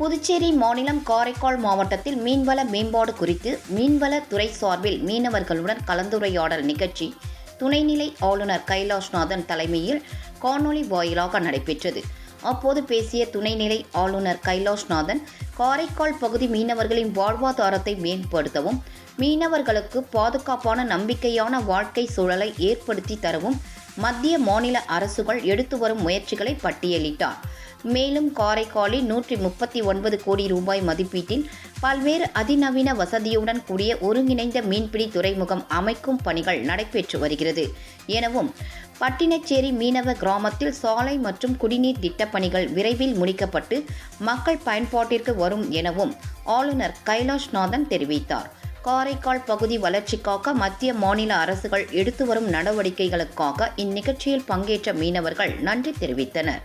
புதுச்சேரி மாநிலம் காரைக்கால் மாவட்டத்தில் மீன்வள மேம்பாடு குறித்து மீன்வளத்துறை சார்பில் மீனவர்களுடன் கலந்துரையாடல் நிகழ்ச்சி துணைநிலை ஆளுநர் கைலாஷ்நாதன் தலைமையில் காணொலி வாயிலாக நடைபெற்றது. அப்போது பேசிய துணைநிலை ஆளுநர் கைலாஷ்நாதன், காரைக்கால் பகுதி மீனவர்களின் வாழ்வாதாரத்தை மேம்படுத்தவும், மீனவர்களுக்கு பாதுகாப்பான நம்பிக்கையான வாழ்க்கை சூழலை ஏற்படுத்தி தரவும் மத்திய மாநில அரசுகள் எடுத்து வரும் முயற்சிகளை பட்டியலிட்டார். மேலும் காரைக்காலில் 139 கோடி ரூபாய் மதிப்பீட்டில் பல்வேறு அதிநவீன வசதியுடன் கூடிய ஒருங்கிணைந்த மீன்பிடி துறைமுகம் அமைக்கும் பணிகள் நடைபெற்று வருகிறது எனவும், பட்டினச்சேரி மீனவ கிராமத்தில் சாலை மற்றும் குடிநீர் திட்டப்பணிகள் விரைவில் முடிக்கப்பட்டு மக்கள் பயன்பாட்டிற்கு வரும் எனவும் ஆளுநர் கைலாஷ்நாதன் தெரிவித்தார். காரைக்கால் பகுதி வளர்ச்சிக்காக மத்திய மாநில அரசுகள் எடுத்து வரும் நடவடிக்கைகளுக்காக இந்நிகழ்ச்சியில் பங்கேற்ற மீனவர்கள் நன்றி தெரிவித்தனர்.